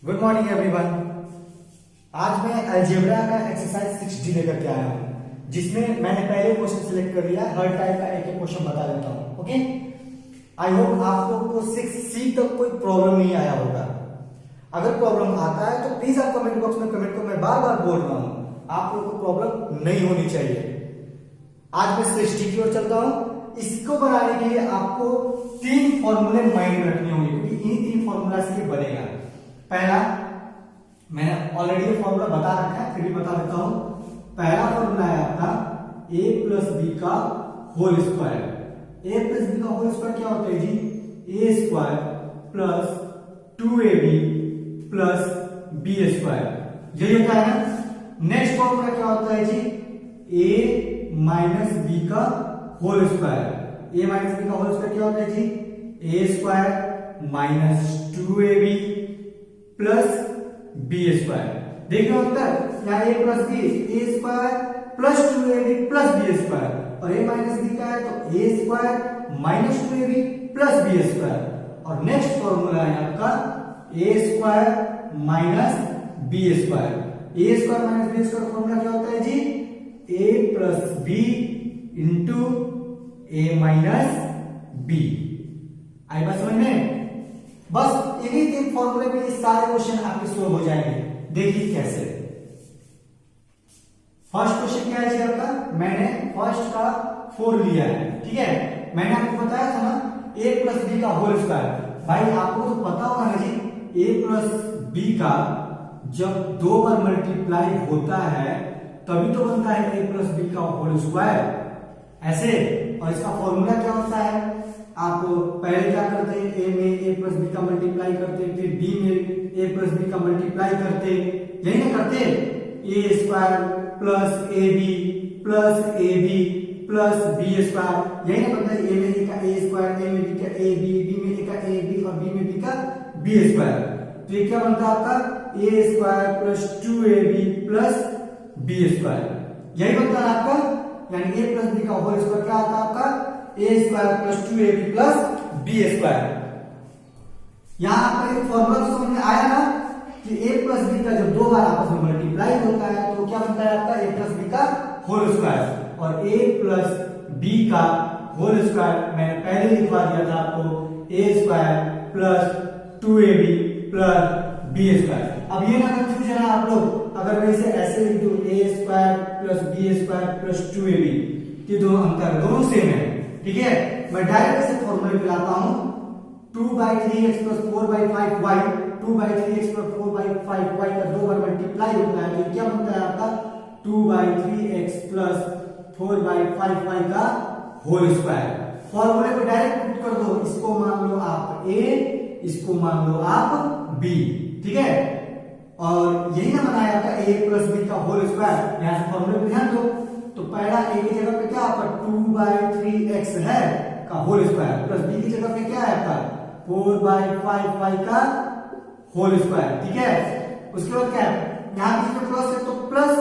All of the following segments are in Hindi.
Good morning everyone. आज मैं अलजेब्रा का एक्सरसाइज 6D लेकर के आया हूं, जिसमें मैंने पहले क्वेश्चन सिलेक्ट कर लिया। हर टाइप का एक एक क्वेश्चन बता देता हूं। ओके, आई होप आप लोग को 6C तक कोई प्रॉब्लम नहीं आया होगा। अगर प्रॉब्लम आता है तो प्लीज आप कमेंट बॉक्स में कमेंट को, मैं बार बार बोल रहा हूं, आप लोग को प्रॉब्लम नहीं होनी चाहिए। आज मैं 6D की ओर चलता हूं। इसको बनाने के लिए आपको 3 फॉर्मूले माइंड में रखने होंगे, क्योंकि इन्हीं 3 फॉर्मूला से ये बनेगा। पहला, मैंने ऑलरेडी फॉर्मूला बता रखा है, फिर भी बता देता हूं। पहला फॉर्मूला है आपका a प्लस बी का whole square. a plus b का होल स्क्वायर क्या होता है जी? a square plus 2ab plus b square, यही होता है ना। नेक्स्ट फॉर्मूला क्या होता है जी? a माइनस बी का whole square. a minus b का होल स्क्वायर क्या होता है जी? a square minus 2ab plus b square. देखिए होता है यहाँ a plus b, a square plus 2ab plus b square, और a माइनस बी का है तो a square minus 2ab plus b square. और नेक्स्ट फॉर्मूला है आपका a square minus b square. a square minus b square formula क्या होता है जी? a plus b into a minus b. आई बात समझ में? बस इन्हीं 3 फॉर्मूले पे ये सारे क्वेश्चन आपके सोल्व हो जाएंगे। देखिए कैसे। फर्स्ट क्वेश्चन क्या है जी आपका? मैंने फर्स्ट का 4 लिया है, ठीक है। मैंने आपको बताया था ना a प्लस बी का होल स्क्वायर। भाई आपको तो पता होगा ना जी, a प्लस बी का जब 2 बार मल्टीप्लाई होता है तभी तो बनता है a प्लस बी का होल स्क्वायर, ऐसे। और इसका फॉर्मूला क्या होता है? आप पहले क्या करते हैं? a में a प्लस बी का मल्टीप्लाई करते, फिर b में a प्लस बी का मल्टीप्लाई करते, यही ना करते? a square plus ab plus ab plus b square, यही ना बनता है? a में a का a स्क्वायर, a में b का ab, b में a का ab और b में b का b स्क्वायर। तो ये क्या बनता है आपका? a square plus 2ab plus b square, यही बनता है आपका। यानी a प्लस बी का होल स्क्वायर क्या आता है आपका? a square plus 2ab plus b square. यहां आपका एक फॉर्मूला तो समझ में आया ना कि a प्लस b का जब 2 बार आपस में मल्टीप्लाई होता है तो क्या बनता है आपका? a प्लस b का होल स्क्वायर। और a प्लस b का होल स्क्वायर मैंने पहले लिखवा दिया था आपको, a square plus 2ab plus b square. अब ये ना कंफ्यूजन है आप लोग, अगर मैं इसे ऐसे लिख दूं a square plus b square plus 2ab, ये दोनों अंतर दोनों सेम है, ठीक है। मैं डायरेक्ट इसे फॉर्मूले पे लाता हूं। 2/3x plus 4/5y, 2/3x plus 4/5y का 2 बार मल्टीप्लाई होता है तो क्या बनता है आपका? 2/3x प्लस 4/5y का होल स्क्वायर। फॉर्मूले पे डायरेक्ट पुट कर दो। इसको मान लो आप a, इसको मान लो आप b, ठीक है। और यही ना बनाया आपका a प्लस b का होल स्क्वायर। यहां से फॉर्मूले पे ध्यान दो तो पहला a की जगह पे क्या आपका 2/3x है का होल स्क्वायर, प्लस b की जगह पे क्या है आपका 4/5y का होल स्क्वायर, ठीक है। उसके बाद क्या है? यहां बीच में प्लस है तो प्लस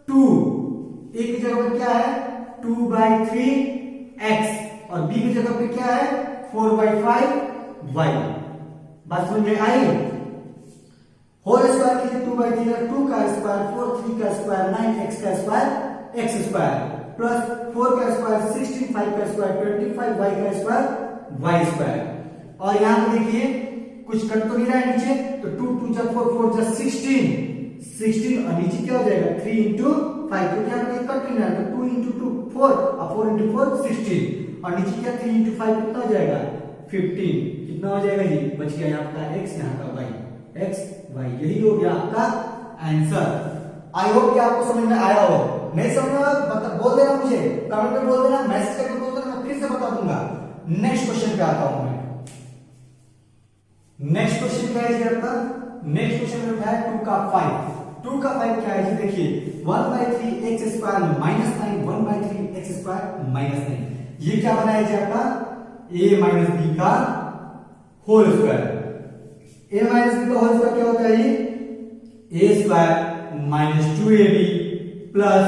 2, a की जगह पे क्या है 2/3x और b की जगह पे क्या है 4/5y। बात समझ में आई? होल स्क्वायर कीजिए 2/3 है 2 का स्क्वायर 4, 3 का स्क्वायर 9, x का स्क्वायर x स्क्वायर प्लस 4 का स्क्वायर 16, 5 का स्क्वायर 25, y का स्क्वायर y स्क्वायर। और यहां पे देखिए कुछ कट तो नहीं रहा है नीचे, तो 2 2 जा 4 4 जा 16 और नीचे क्या हो जाएगा 3 into 5, क्योंकि यहां पे कट नहीं रहा है तो 2 into 2 4 और 4 into 4 16 और नीचे क्या 3 into 5 कितना हो जाएगा 15। कितना हो जाएगा जी? बच गया यहाँ का x, यहाँ का y, x y, यही हो गया आपका आंसर। आई होप कि आपको समझ में आया हो। नहीं समझ में बोल देना, मुझे कमेंट में बोल देना, मैसेज करके बोल देना, मैं फिर से बता दूंगा। नेक्स्ट क्वेश्चन पे आता हूं मैं। नेक्स्ट क्वेश्चन क्या है जी आपका? नेक्स्ट क्वेश्चन में है 2 का 5। 2 का 5 क्या है जी? देखिए 1/3x square minus 9, 1/3x square minus 9, ये क्या बनाया जी आपका? a माइनस b का whole square. a minus b का होल स्क्वायर क्या होता है जी? a square minus 2ab plus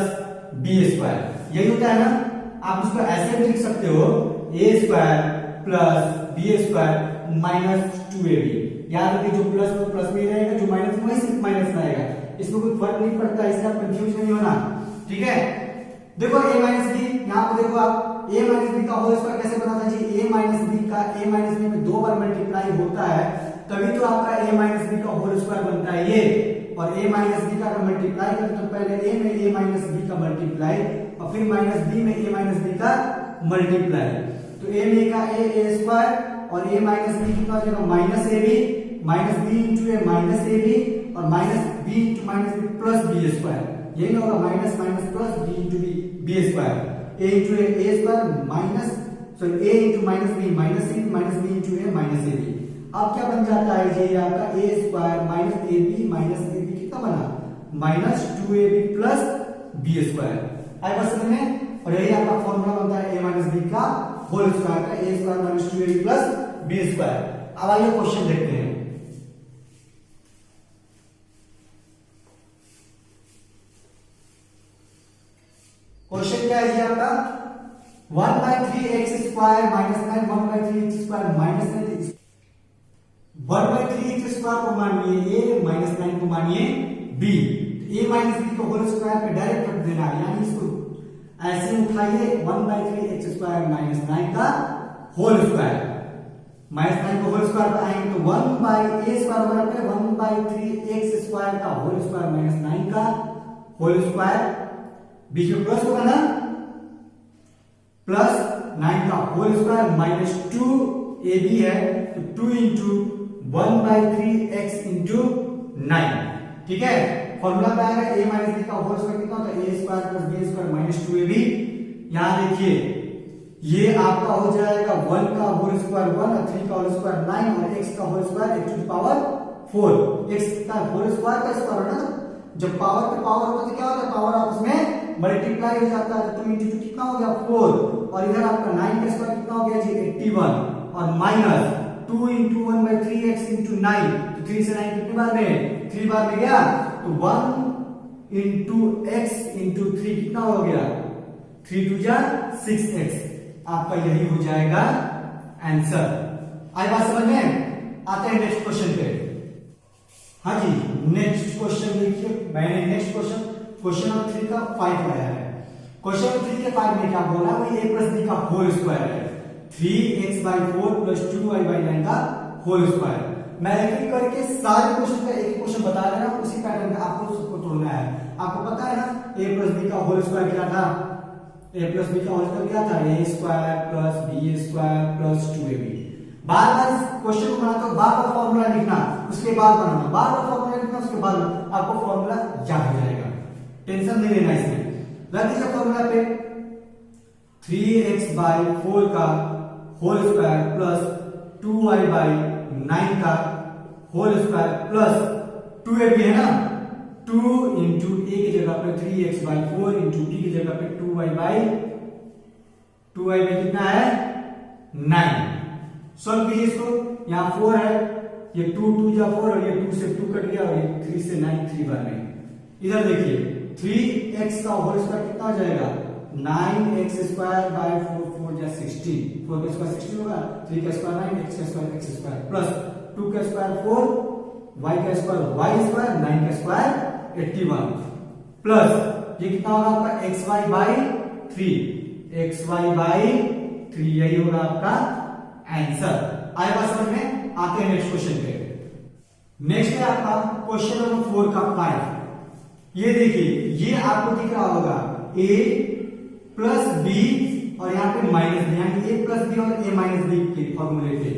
b square, यही होता है ना। आप इसको ऐसे भी लिख सकते हो a square plus b square minus 2ab। याद रखिए जो प्लस वो प्लस में रहेगा, जो माइनस वही सिर्फ माइनस में आएगा, इसमें कोई फर्क नहीं पड़ता, इसलिए आप कंफ्यूज नहीं होना। ठीक है, देखो a माइनस बी, यहाँ पर देखो आप a माइनस बी का होल स्क्वायर कैसे बना था जी, a माइनस बी का a माइनस बी में 2 बार मल्टीप्लाई होता है तभी तो आपका a माइनस बी का होल स्क्वायर बनता है ये। और a माइनस बी का अगर मल्टीप्लाई करें तो पहले a में a माइनस बी का मल्टीप्लाई और फिर माइनस b में a माइनस बी का मल्टीप्लाई, तो a में का a स्क्वायर और a माइनस बी कितना हो जाएगा minus ab, minus b into a minus ab और minus b into minus b plus b square, यही होगा minus minus plus b into b square, a into a square minus sorry a into minus b minus c minus b into a minus ab। अब क्या बन जाता है जी आपका a square minus ab minus ab कितना बना minus 2ab plus b square. आए बात समझ में, और यही आपका फॉर्मूला बनता है a माइनस b का होल स्क्वायर का, a square minus 2ab plus b square. अब आइए क्वेश्चन देखते हैं। क्वेश्चन क्या है जी आपका 1/3x square minus 9 1/3x square minus 9 1/3x square को मानिए a माइनस 9 को मानिए b, a माइनस b को होल स्क्वायर पे डायरेक्ट रख देना है, यानी इसको ऐसे उठाइए 1/3x स्क्वायर माइनस 9 का होल स्क्वायर, माइनस 9 को होल स्क्वायर पे आएंगे तो 1/a स्क्वायर बराबर 1/3x स्क्वायर का होल स्क्वायर माइनस 9 का होल स्क्वायर, बीच में प्लस होगा ना, प्लस 9 का होल स्क्वायर माइनस 2ab है तो 2 इंटू 1/3x इंटू 9। ठीक है, फॉर्मूला में आएगा a माइनस b का होल स्क्वायर कितना होता है a square plus b square minus 2ab। यहां देखिए ये आपका हो जाएगा 1 का होल स्क्वायर 1 और 3 का होल स्क्वायर 9 और x का whole square x to the power 4, x का होल स्क्वायर का स्क्वायर है ना, जब पावर पे पावर होता है तो क्या होता है पावर आपस में मल्टीप्लाई हो जाता है, तो 2 इंटू 2 कितना हो गया 4 और इधर आपका 9 का स्क्वायर कितना हो गया जी 81 और माइनस 2 इंटू 1/3x इंटू 9, तो 3 से 9 कितनी बार में 3 बार में गया, तो 1 इंटू x इंटू 3 कितना हो गया 3 2 जा 6x, आपका यही हो जाएगा आंसर। आई बात समझ में, आते हैं नेक्स्ट क्वेश्चन पे। हाँ जी, नेक्स्ट क्वेश्चन देखिए, मैंने नेक्स्ट क्वेश्चन नंबर 3 का 5 लाया है। क्वेश्चन नंबर 3 के 5 में क्या बोला, वही a प्लस b का होल स्क्वायर है, 3x/4 प्लस 2y/9 का होल स्क्वायर। मैं एक एक करके सारे क्वेश्चन का एक क्वेश्चन बता रहा हूं, उसी पैटर्न में आपको सबको तोड़ना है। आपको पता है ना a प्लस b का होल स्क्वायर क्या था, a प्लस b का होल स्क्वायर क्या था a square plus b square plus 2ab। Bar bar question को बनाते हो बार बार फॉर्मूला लिखना, उसके बाद बनाना, बार बार फॉर्मूला लिखना, उसके बाद आपको फॉर्मूला याद हो जाएगा, टेंशन नहीं लेना इसमें। रख दीजिए फॉर्मूला पे 3x/4 का होल स्क्वायर प्लस 2y/9 का होल स्क्वायर प्लस 2ab है ना, 2 इंटू a की जगह पे 3x/4 इंटू b की जगह पे 2y कितना है 9। सॉल्व कीजिए इसको, यहाँ 4 है, ये 2 2 जा 4 और ये 2 से 2 कट गया और ये 3 से 9 3 बार में। इधर देखिए 3x का होल स्क्वायर कितना हो जाएगा 9x² 4 जा 16, 4 का स्क्वायर 16 होगा, 3 का स्क्वायर 9, x का स्क्वायर x स्क्वायर प्लस 2 का स्क्वायर 4, y का स्क्वायर y स्क्वायर, 9 का स्क्वायर 81 प्लस ये कितना होगा आपका xy/3, यही होगा आपका आंसर। आए बात समझ में, आते हैं नेक्स्ट क्वेश्चन पे। नेक्स्ट है आपका क्वेश्चन नंबर 4 का 5। ये देखिए, ये आपको दिख रहा होगा a प्लस b और यहाँ पे माइनस b, यानी a प्लस b और a माइनस b के फॉर्मूले पे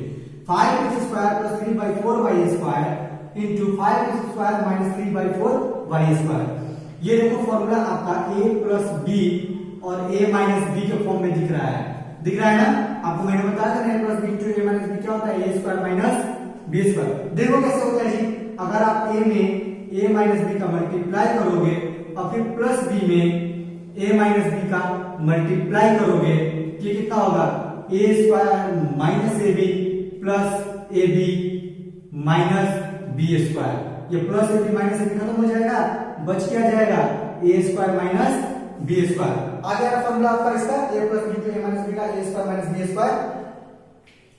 5x square plus 3/4y square into 5x square minus 3/4y square. ये देखो फॉर्मूला आपका a प्लस b और a माइनस b के फॉर्म में दिख रहा है ना, आपको मैंने बताया था a plus b into a minus b क्या होता है a square minus b square. देखो कैसे होता है जी, अगर आप a में a माइनस b का मल्टीप्लाई करोगे और फिर प्लस b में a माइनस b का मल्टीप्लाई करोगे, ये कितना होगा a square minus ab plus ab minus b square. ये प्लस ab माइनस ab खत्म हो जाएगा, बच क्या जाएगा a square minus b square. आ गया फॉर्मूला आपका इसका a plus b a minus b का a square minus b square.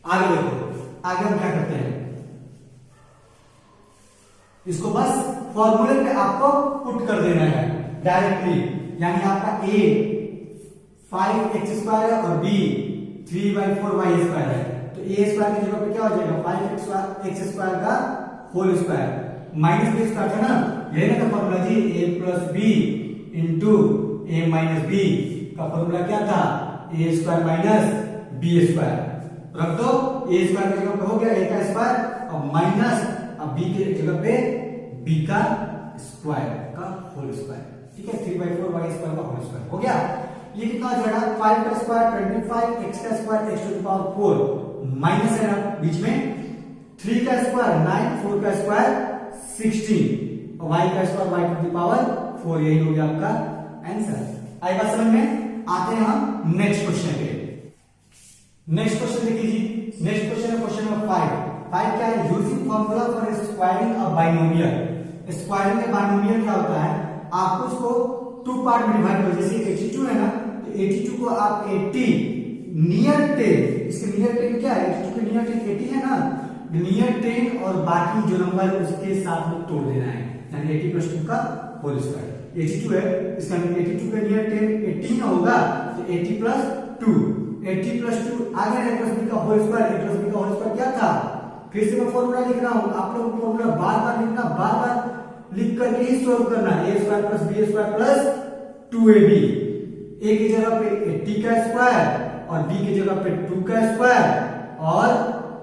आगे देखो आगे हम क्या करते हैं, इसको बस फॉर्मूले पे आपको पुट कर देना है डायरेक्टली, यानी आपका a 5x स्क्वायर है और b 3/4y स्क्वायर है, तो a स्क्वायर की जगह पे क्या हो जाएगा 5x स्क्वायर का whole square minus b square था ना, यही ना का फॉर्मूला जी, a plus b into a minus b का फॉर्मूला क्या था, a square minus b square, रख दो a स्क्वायर की जगह पे हो गया a का स्क्वायर और माइनस अब b की जगह पे b का स्क्वायर का होल स्क्वायर, ठीक है 3/4y स्क्वायर का होल स्क्वायर हो गया। ये कितना हो जाएगा 5 का स्क्वायर 25 x का square x to the power 4 minus है ना बीच में 3 का स्क्वायर 9 4 का स्क्वायर 16 और y का square y to the power 4, यही हो गया आपका आंसर। आई बात समझ में, आते हैं हम नेक्स्ट क्वेश्चन पे। नेक्स्ट क्वेश्चन देखिए जी, नेक्स्ट क्वेश्चन है क्वेश्चन नंबर 5 क्या है, using formula for squaring a binomial. Squaring में बाइनोमियल क्या होता है, आपको उसको टू पार्ट में डिवाइड करो, जैसे 82 है ना, तो 82 को आप 80 नियर 10, इसके नियर 10 क्या है, 82 के नियर 10 80 है ना, नियर 10 और बाकी जो नंबर है उसके साथ में तोड़ देना है, यानी 80 प्लस 2 का होल स्क्वायर 82 है, इसका 82 के नियर 10 80 ना होगा, तो 80 प्लस 2 80 प्लस 2 आगे a प्लस b का whole square, a plus b का होल स्क्वायर क्या था, फिर से मैं फॉर्मूला लिख रहा हूं, आप लोग फॉर्मूला बार बार लिखना, बार बार लिख करके ही सॉल्व करना, a square plus b square plus 2ab, a की जगह पे 80 का स्क्वायर और b की जगह पे 2 का स्क्वायर और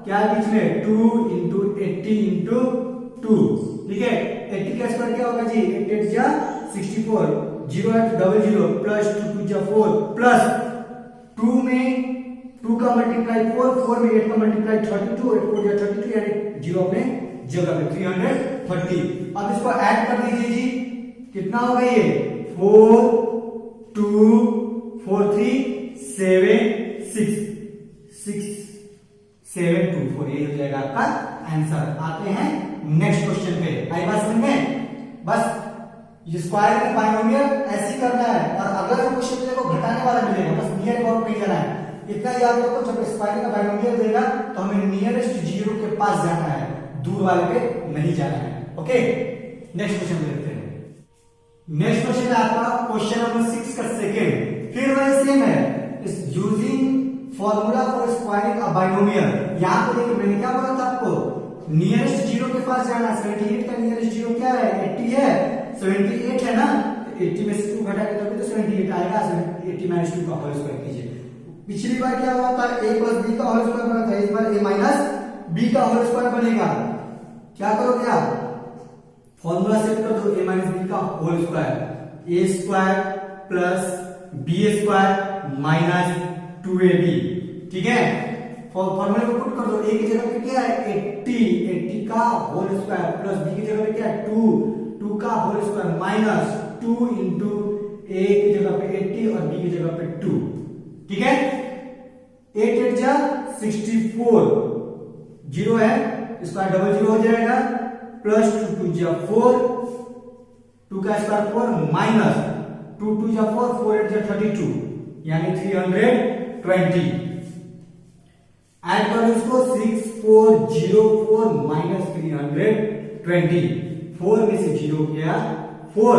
क्या बीच में 2 इंटू 80 इंटू 2, ठीक है 80 का स्क्वायर क्या होगा जी 8 8 जा 64, 0 है तो 00 प्लस 2 2 जा 4 प्लस 2 में 2 का मल्टीप्लाई 4 में 8 का मल्टीप्लाई 32, 8 4 जा 32 यानी 0 में जगह पे 330। अब इसको ऐड कर दीजिए जी, कितना होगा ये 4 2 4 3 7 6 6 7 2 4, ये हो जाएगा आपका आंसर। आते हैं नेक्स्ट क्वेश्चन पे, आई बात समझ में, बस ये स्क्वायर में बाइनोमियल ऐसे ही करना है और अगला जो क्वेश्चन को घटाने वाला मिलेगा, बस नियर अबाउट नहीं जाना है, इतना याद रखो, जब स्क्वायर का बाइनोमियल देगा तो हमें नियरेस्ट जीरो के पास जाना है, दूर वाले पे नहीं जाना है। ओके, नेक्स्ट क्वेश्चन देखते हैं। नेक्स्ट क्वेश्चन है आपका क्वेश्चन नंबर 6 का सेकंड, फिर वही सेम है, इस using formula for squaring a binomial. यहां पे देखिए मैंने क्या बोला था आपको, नियरेस्ट जीरो के पास जाना, 78 का नियरेस्ट जीरो क्या है 80 है, 78 है ना, तो 80 में से 2 घटाएंगे तभी तो 78 आएगा, 80 माइनस 2 का होल स्क्वायर कीजिए। पिछली बार क्या हुआ था a प्लस b का होल स्क्वायर बना था, इस बार a माइनस b का होल स्क्वायर बनेगा, क्या करोगे आप फॉर्मूला सेट कर दो, a माइनस b का whole square, a square plus b square minus 2ab, ठीक है फॉर्मूले को पुट कर दो, a की जगह पे क्या है 80 का होल स्क्वायर प्लस b की जगह पे क्या है 2 का whole square minus 2 into a की जगह पे 80 और b की जगह पे 2, ठीक है 8 8 जा 64, 0 है स्क्वायर डबल 0 हो जाएगा, प्लस 2 2 जा 4, 2 का स्क्वायर 4 माइनस 2 2 जा 4 4 8 जा 32 यानी 320। ऐड कर लो इसको 6404 माइनस 320, 4 में से 0 गया 4,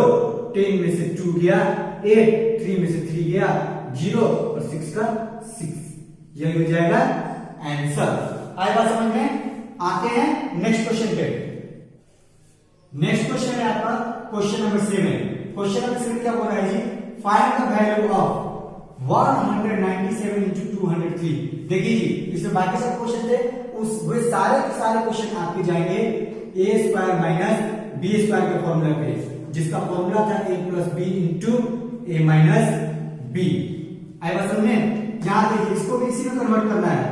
10 में से 2 गया 8, 3 में से 3 गया 0 और 6 का 6, यही हो जाएगा आंसर। आए बात समझ में, आते हैं नेक्स्ट क्वेश्चन पे। नेक्स्ट क्वेश्चन है आपका क्वेश्चन नंबर 7। क्वेश्चन नंबर 7 क्या बोल रहा है जी, find the value of 197 into 203। देखिए जी, इसमें बाकी सब क्वेश्चन थे, उस वे सारे के सारे क्वेश्चन आपके जाएंगे a square minus b square के फॉर्मूला पे, जिसका फॉर्मूला था a plus b into a minus b। आई बात समझ में, यहां देखिए इसको भी इसी में कन्वर्ट करना है।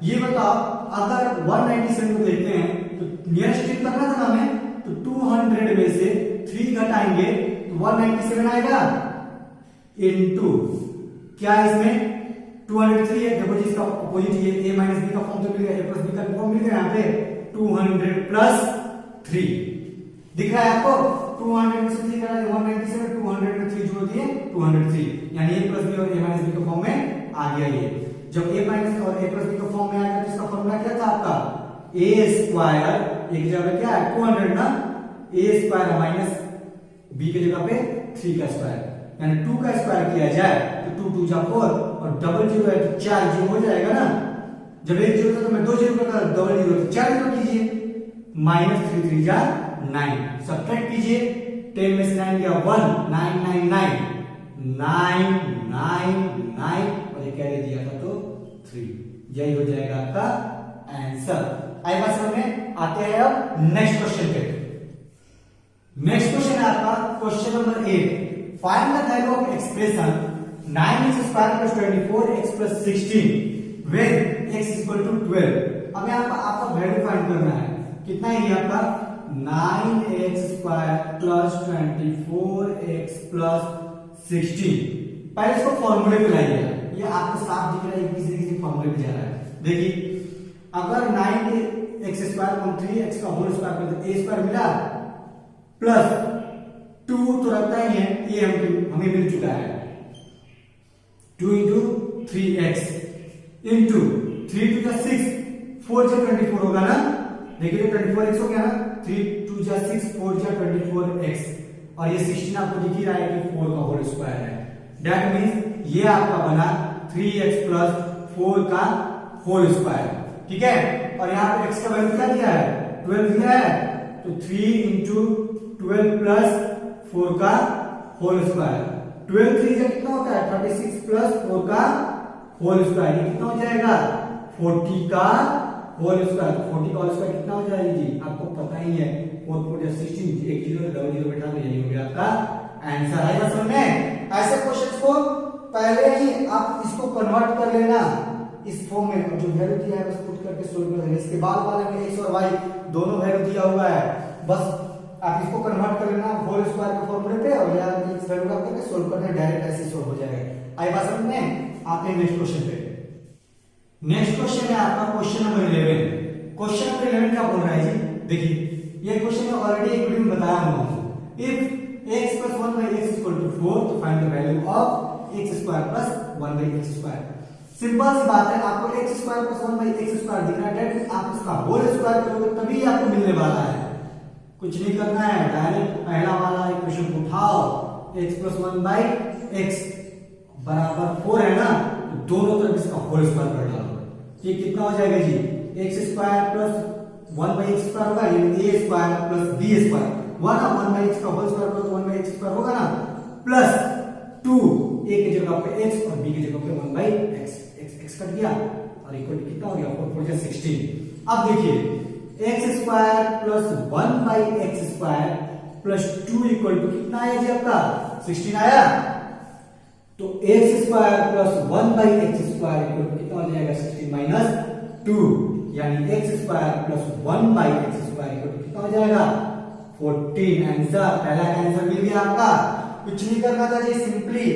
ये बताओ अगर 197 को देखते हैं तो नियरेस्ट करना था ना हमें, तो 200 में से 3 घटाएंगे तो 197 आएगा इनटू क्या है इसमें 203 है, देखो जी इसका अपोजिट ये a माइनस b का फॉर्म तो मिल गया, a प्लस b का फॉर्म मिल गया, यहाँ पे 200 प्लस 3 दिख रहा है आपको, 200 में से 3 घटा 197, 200 में 3 जोड़ दिए 203, यानी a प्लस b और a माइनस b के फॉर्म में आ गया। ये जब a माइनस और a प्लस b के फॉर्म में आ गया तो इसका फॉर्मूला क्या था आपका ए स्क्वायर एक जगह पे क्या है 200 ना, ए स्क्वायर माइनस बी की जगह पे 3 का स्क्वायर, यानी 2 का स्क्वायर किया जाए तो 2 2 जा 4 और डबल जीरो है तो 4 जीरो हो जाएगा ना। जब एक जीरो था तो मैं 2 जीरो करता, डबल जीरो तो 4 जीरो कीजिए, माइनस 3 3 जा 9, सब्ट्रैक्ट कीजिए, 10 में से 9 गया 1, 9 9 9 9 9 9 और ये कैरी दिया था तो 3, यही हो जाएगा आपका आंसर। आई बात समझ में? आते हैं अब नेक्स्ट क्वेश्चन पे। नेक्स्ट क्वेश्चन है आपका question number 8, find the value of expression 9x square plus 24x plus 16 when x equal to 12। अब यहाँ पर आपका वैल्यू फाइंड करना है, कितना है ये आपका 9x square plus 24x plus 16। पहले इसको फॉर्मूले पे लाइए, ये आपको साफ दिख रहा है किसी फॉर्मूले पे जा रहा है। देखिए अगर 9x स्क्वायर को 3x का होल स्क्वायर कर दे, a स्क्वायर मिला प्लस 2 तो रखता ही है, ये हमें मिल चुका है, 2 इंटू 3x इंटू 3 टू 6 4 जा 24 होगा ना। देखिए 24x हो गया ना, 3 2 जा 6 4 जा 24x और ये 16 आपको दिख ही रहा है कि 4 का होल स्क्वायर है। दैट मींस ये आपका बना 3x प्लस 4 का होल स्क्वायर, ठीक है। और यहाँ पे x का वैल्यू क्या दिया है 12 दिया है, तो 3 इंटू 12 प्लस 4 का होल स्क्वायर, 12 3 का कितना होता है 36 प्लस 4 का होल स्क्वायर, ये कितना हो जाएगा 40 का होल स्क्वायर। 40 का होल स्क्वायर कितना हो जाएगा जी, आपको पता ही है 4 4 जा 16, एक जीरो डबल जीरो बैठा दो, यही हो गया आपका आंसर। आएगा समझ में? ऐसे क्वेश्चंस को पहले ही आप इसको कन्वर्ट कर लेना इस फॉर्म में, जो वैल्यू दिया है बस पुट करके सोल्व कर देना। इसके बाद वाले में x और y दोनों वैल्यू दिया हुआ है, बस आप इसको कन्वर्ट कर लेना होल स्क्वायर के फॉर्मूले पे और यहाँ इस वैल्यू का करके सोल्व करना, डायरेक्ट ऐसे सोल्व हो जाएगा। आई बात समझ में? आते हैं नेक्स्ट क्वेश्चन पे। नेक्स्ट क्वेश्चन है आपका क्वेश्चन नंबर 11। क्वेश्चन नंबर 11 क्या बोल रहा है जी, देखिए ये क्वेश्चन में ऑलरेडी एक वीडियो में बताया हूं, if x plus 1 by x equal to 4 तो find the value of x square plus 1 by x square. Simple सी बात है, आपको x square plus 1 by x square दिख रहा है, दैट मींस आप इसका होल स्क्वायर करोगे तभी आपको मिलने वाला है। कुछ नहीं करना है, डायरेक्ट पहला वाला इक्वेशन को उठाओ, x plus 1 by x बराबर 4 है ना, तो दोनों तरफ इसका होल स्क्वायर कर डालो, ये कितना हो जाएगा जी x square plus 1 by x square होगा, यानी a square plus b square, 1 by x का whole square plus 1 by x square होगा ना, प्लस 2 a की जगह पे x और b की जगह पे 1 by x, x कट गया और इक्वल कितना हो गया 4 4 जा 16। अब देखिए x square plus 1 by x square plus 2 equal to कितना आया जी आपका 16 आया, तो x square plus 1 by x square equal to कितना हो जाएगा 16 माइनस 2, यानी x square plus 1 by x square equal to कितना हो जाएगा 14। आंसर, पहला आंसर मिल गया आपका। कुछ नहीं करना था जी, सिंपली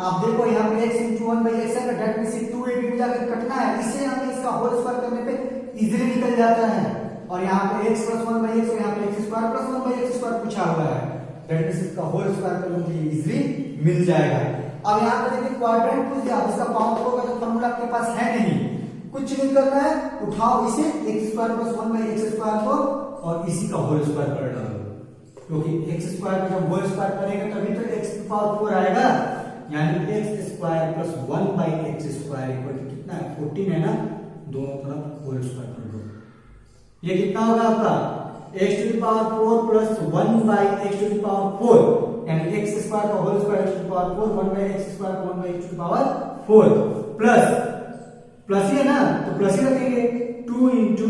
आप देखो यहाँ पे x into 1 by x है, दैट मींस 2 a भी जाकर कटना है, इससे हमें इसका होल स्क्वायर करने पे इजीली निकल जाता है। और यहाँ पे x plus 1 by x और यहाँ पे x square plus 1 by x square पूछा हुआ है, दैट मींस इसका होल स्क्वायर करने के लिए इजीली मिल जाएगा। अब यहाँ पे देखिए क्वाड्रेंट पूछ दिया, इसका पावर होगा तो फॉर्मूला आपके पास है नहीं, कुछ नहीं करना है, उठाओ इसे x square plus 1 by x square को और इसी का होल स्क्वायर कर डालो, क्योंकि x स्क्वायर का जब होल स्क्वायर करेंगे तभी तो x की पावर 4 आएगा, यानी x square plus 1 by x square equal to कितना है 14 है ना, दोनों तरफ होल स्क्वायर कर दो, ये कितना होगा आपका x to the power 4 plus 1 by x to the power 4, यानी x स्क्वायर का whole square x to the power 4 1 by x square का 1 by x to the power 4 plus plus ही है ना, तो प्लस ही रखेंगे 2 into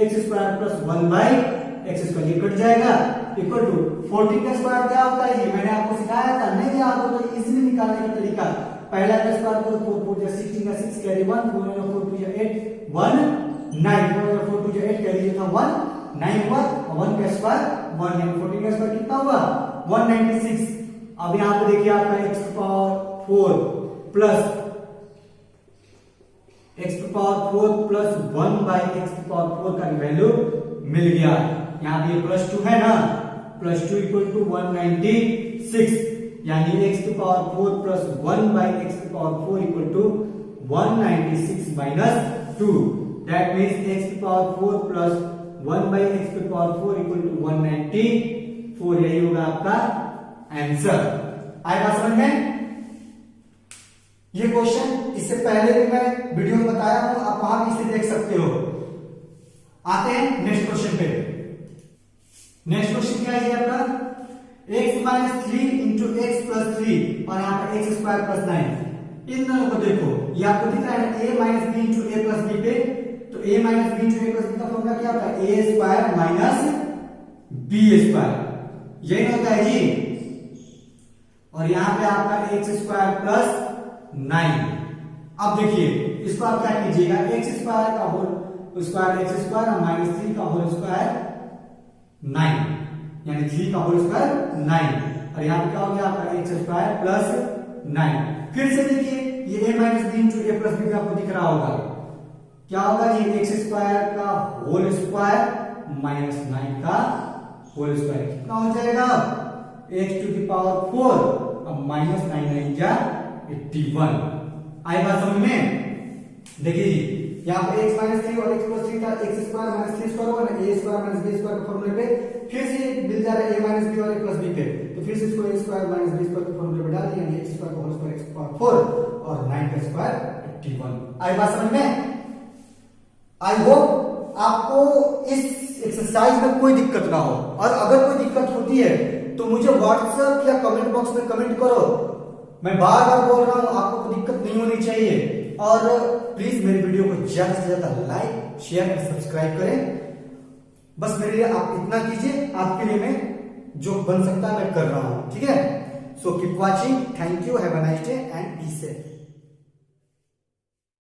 x square plus 1 by x square, ये कट जाएगा, इक्वल टू 14 का स्क्वायर क्या होता है, ये मैंने आपको सिखाया था, नहीं याद हो तो इजीली निकालने का तरीका, पहला का स्क्वायर करो 4 4 जा 16 का 6 कैरी 1 4 4 2 जा 8 1 9 4 4 2 जा 8 कैरी था 1 9 हुआ, 1 का स्क्वायर 1, यानी 14 का स्क्वायर कितना हुआ 196। अब यहाँ पे देखिए आपका x to power 4 plus x to power 4 plus 1 by x to power 4 का वैल्यू मिल गया, यहाँ पे प्लस 2 है ना, प्लस 2 इक्वल टू 196, यानी x to power 4 plus 1 by x to power 4 equal to 196 minus 2, that means x to power 4 plus 1/x⁴ equal to 194, यही होगा आपका आंसर। आए बात समझ में? ये क्वेश्चन इससे पहले भी मैं वीडियो में बताया हूं, आप वहां भी इसे देख सकते हो। आते हैं नेक्स्ट क्वेश्चन पे। नेक्स्ट क्वेश्चन क्या है आपका? x - 3 इंटू एक्स प्लस 3 और यहाँ पर x² प्लस 9। इन दोनों को देखो, ये आपको दिख रहा है a - b into a plus b पे, तो a - b into a plus b का फॉर्मूला क्या होता है? a² माइनस b², यही होता है जी। और यहाँ पे आपका x² प्लस 9। अब देखिए इसको आप क्या कीजिएगा, x² का होल स्क्वायर x² और माइनस 3 का होल स्क्वायर 9, यानी 3 का होल स्क्वायर 9, और यहाँ पे क्या हो गया आपका x² प्लस 9। फिर से देखिए ये a minus b into a plus b आपको दिख रहा होगा, क्या होगा जी? x² का होल स्क्वायर माइनस 9 का होल स्क्वायर कितना हो जाएगा? x⁴ अब माइनस 9 जा 81। आई बात समझ में? देखिए जी यहाँ पे x - 3 और x + 3 था, x² - 3² होगा ना, a² - b² के फॉर्मूले पे फिर से मिल जा रहा है a - b और a + b पे, तो फिर से इसको a² - b² के फॉर्मूले पे डाल दिया, यानी x² का होल स्क्वायर x⁴ और 9 का स्क्वायर 81। आई बात समझ में? आई होप आपको इस एक्सरसाइज में कोई दिक्कत ना हो, और अगर कोई दिक्कत होती है तो मुझे व्हाट्सएप या कमेंट बॉक्स में कमेंट करो। मैं बार बार बोल रहा हूं आपको कोई दिक्कत नहीं होनी चाहिए, और प्लीज मेरी वीडियो को ज्यादा से ज्यादा लाइक, शेयर और सब्सक्राइब करें। बस मेरे लिए आप इतना कीजिए, आपके लिए मैं जो बन सकता है मैं कर रहा हूं, ठीक है? So keep watching, thank you, have a nice day and be safe.